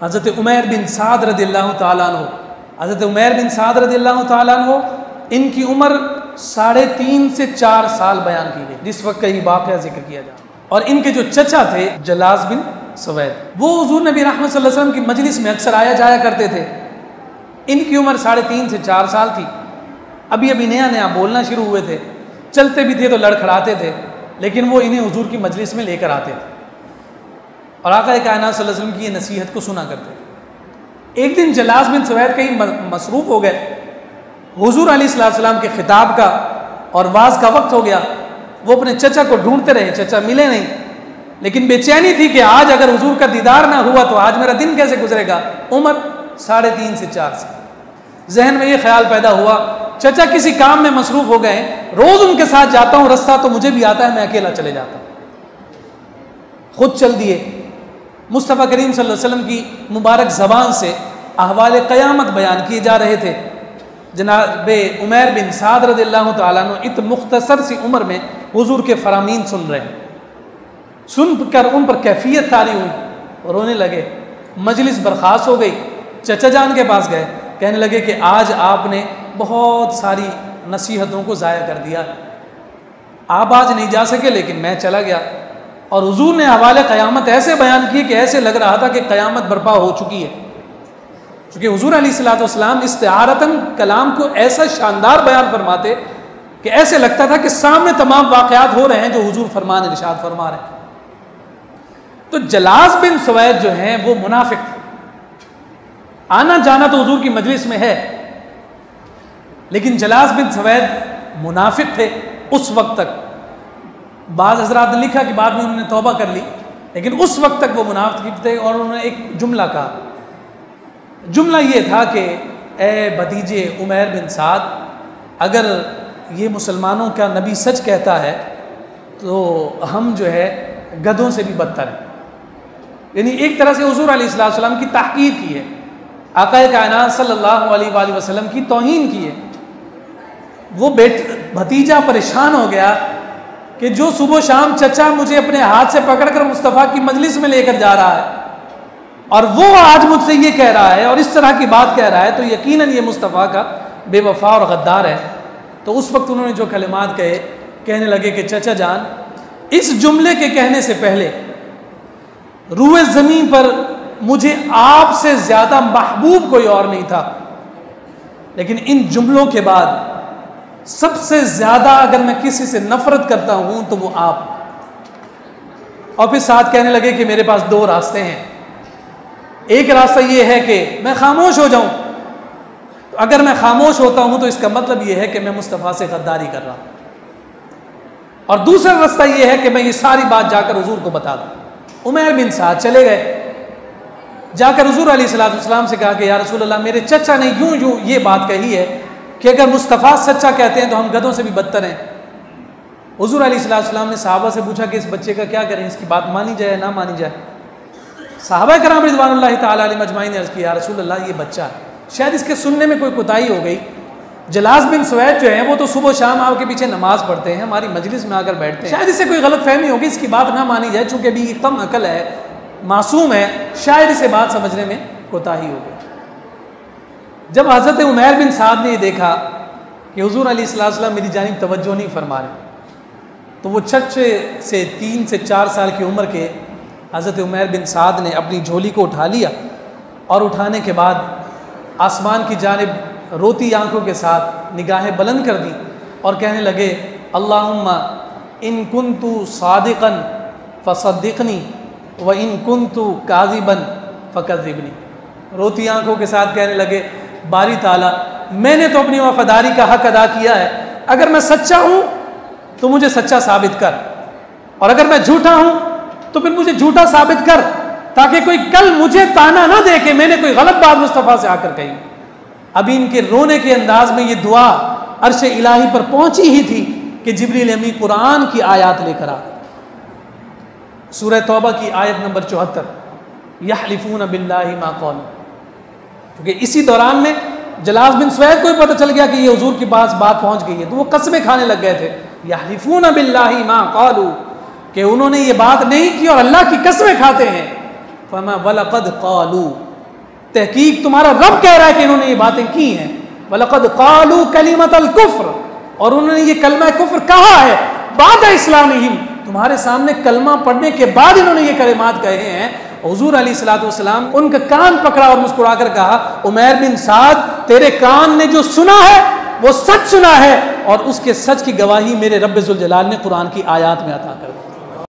हज़रत उमैर बिन साद रज़ियल्लाहु ताला अन्हु, हज़रत उमैर बिन साद रज़ियल्लाहु ताला अन्हु, इनकी उम्र 3.5 से 4 साल बयान की गई जिस वक्त का ये वाक़या जिक्र किया जाए। और इनके जो चचा थे जलास बिन सवैद, वो हुज़ूर नबी रहमत सल्लल्लाहु अलैहि वसल्लम की मजलिस में अक्सर आया जाया करते थे। इनकी उम्र 3.5 से 4 साल थी। अभी अभी नया नया बोलना शुरू हुए थे, चलते भी थे तो लड़खड़ाते थे, लेकिन वो इन्हें हुज़ूर की मजलिस में लेकर आते थे और आका कायनात सल्लल्लाहु अलैहि वसल्लम की ये नसीहत को सुना करते थे। एक दिन जलास बिन सवैद कहीं मसरूफ़ हो गए, हुज़ूर अलैहिस्सलाम के खिताब का और वाज का वक्त हो गया। वो अपने चचा को ढूंढते रहे, चचा मिले नहीं, लेकिन बेचैनी थी कि आज अगर हुज़ूर का दीदार ना हुआ तो आज मेरा दिन कैसे गुजरेगा। उम्र 3.5 से 4 साल। जहन में ये ख्याल पैदा हुआ, चचा किसी काम में मसरूफ़ हो गए, रोज़ उनके साथ जाता हूँ, रास्ता तो मुझे भी आता है, मैं अकेला चले जाता हूँ। खुद चल दिए। मुस्तफ़ा करीम सल्लल्लाहु अलैहि वसल्लम की मुबारक ज़बान से अहवाल क़यामत बयान किए जा रहे थे। जनाब उमैर बिन साद रज़ियल्लाहु ताला अन्हु इत मुख्तसर सी उम्र में हुज़ूर के फ़रामीन सुन रहे हैं। सुनकर उन पर कैफियत तारी हुई, रोने लगे। मजलिस बर्खास्त हो गई। चचा जान के पास गए, कहने लगे कि आज आपने बहुत सारी नसीहतों को ज़ाया कर दिया, आप आज नहीं जा सके, लेकिन मैं चला गया। और हुज़ूर ने हवाले क़यामत ऐसे बयान किए कि ऐसे लग रहा था कि क़यामत बर्पा हो चुकी है। क्योंकि हुज़ूर अलैहिस्सलातु वस्सलाम इस्तिआरतन कलाम को ऐसा शानदार बयान फरमाते कि ऐसे लगता था कि सामने तमाम वाक़यात हो रहे हैं जो हुज़ूर फरमान इरशाद फरमा रहे हैं। तो जलास बिन सवैद जो हैं वो मुनाफिक थे। आना जाना तो हुज़ूर की मजलिस में है, लेकिन जलास बिन सवैद मुनाफिक थे उस वक्त तक। बाज़ हज़रात ने लिखा कि बाद में उन्होंने तौबा कर ली, लेकिन उस वक्त तक वो मुनाफिक थे। और उन्होंने एक जुमला कहा, जुमला ये था कि ए भतीजे उमैर बिन साद, अगर ये मुसलमानों का नबी सच कहता है तो हम जो है गधों से भी बदतर हैं। यानी एक तरह से हुज़ूर अलैहिस्सलातु वस्सलाम की तहक़ीर की है, आक़ाए कायनात सल्लल्लाहु अलैहि वसल्लम की तौहीन की है। वो भतीजा परेशान हो गया कि जो सुबह शाम चचा मुझे अपने हाथ से पकड़कर मुस्तफ़ा की मजलिस में लेकर जा रहा है और वो आज मुझसे ये कह रहा है और इस तरह की बात कह रहा है, तो यकीनन ये मुस्तफ़ा का बेवफा और गद्दार है। तो उस वक्त उन्होंने जो कलिमात कहे, कहने लगे कि चचा जान, इस जुमले के कहने से पहले रूए ज़मीन पर मुझे आपसे ज़्यादा महबूब कोई और नहीं था, लेकिन इन जुमलों के बाद सबसे ज़्यादा अगर मैं किसी से नफ़रत करता हूँ तो वो आप। और फिर साथ कहने लगे कि मेरे पास 2 रास्ते हैं। एक रास्ता ये है कि मैं खामोश हो जाऊँ, तो अगर मैं खामोश होता हूँ तो इसका मतलब ये है कि मैं मुस्तफ़ा से गद्दारी कर रहा हूँ। और दूसरा रास्ता ये है कि मैं ये सारी बात जाकर हुज़ूर को बता दूँ। उमैर बिन साद चले गए, जाकर हुज़ूर अलैहिस्सलातु वस्सलाम से कहा कि या रसूल अल्लाह, मेरे चचा ने यूं ये बात कही है कि अगर मुस्तफ़ा सच्चा कहते हैं तो हम गधों से भी बदतर हैं। हुज़ूर अलैहिस्सलातु वस्सलाम ने सहाबा से पूछा कि इस बच्चे का क्या करें, इसकी बात मानी जाए ना मानी जाए। सहाबा किराम रिज़वानुल्लाहि तआला अलैहिम अजमाइन ने अर्ज़ किया, या रसूल अल्लाह, ये बच्चा है, शायद इसके सुनने में कोई कोताही हो गई। जलास बिन सवैद जो है वो तो सुबह शाम आपके पीछे नमाज पढ़ते हैं, हमारी मजलिस में आकर बैठते हैं, शायद इससे कोई गलत फहमी होगी, इसकी बात ना मानी जाए, चूँकि अभी कम अकल है, मासूम है, शायद इसे बात समझने में कोताही हो गई। जब हज़रत उमैर बिन साद ने ये देखा कि हुज़ूर अलैहिस्सलातु वस्सलाम मेरी जानिब तवज्जो नहीं फरमा रहे, तो वो 6 से 3 से 4 साल की उम्र के हज़रत उमैर बिन साद ने अपनी झोली को उठा लिया और उठाने के बाद आसमान की जानिब रोती आंखों के साथ निगाहें बुलंद कर दी और कहने लगे, अल्लाहुम्मा इन कुन्तु सादिक़न फ़सद्दिक़नी व इन कुन्तु काज़िबन फ़कज़्ज़िबनी। रोती आंखों के साथ कहने लगे, बारी ताला, मैंने तो अपनी वफ़ादारी का हक़ अदा किया है, अगर मैं सच्चा हूँ तो मुझे सच्चा साबित कर, और अगर मैं झूठा हूँ तो फिर मुझे झूठा साबित कर, ताकि कोई कल मुझे ताना ना दे कि मैंने कोई गलत बात मुस्तफ़ा से आकर कही। अभी इनके रोने के अंदाज में ये दुआ अर्श इलाही पर पहुंची ही थी कि जिब्रील अमीन कुरान की आयत लेकर आ। सूरह तौबा की आयत नंबर 74, यहलिफून बिल्लाहि मा क़ालू। क्योंकि इसी दौरान में जलास बिन सवैद को भी पता चल गया कि ये हुजूर के पास बात पहुंच गई है, तो वो कसमें खाने लग गए थे, यहलिफून बिल्लाहि मा क़ालू, कि उन्होंने ये बात नहीं की और अल्लाह की कसमें खाते हैं। फमा वलक़द क़ालू, तहकीक तुम्हारा रब कह रहा है कि इन्होंने ये बातें की हैं। वलक़द क़ालू कलिमतल कुफ्र, और उन्होंने ये कलमा कुफ्र कहा है बाद इस्लामिहिम, तुम्हारे सामने कलमा पढ़ने के बाद इन्होंने ये कलिमात कहे हैं। हुजूर अलैहिस्सलातु वस्सलाम उनका कान पकड़ा और मुस्कुराकर कहा, उमैर बिन साद, तेरे कान ने जो सुना है वो सच सुना है, और उसके सच की गवाही मेरे रब्ब ज़ुल जलाल ने कुरान की आयत में अता कर दी।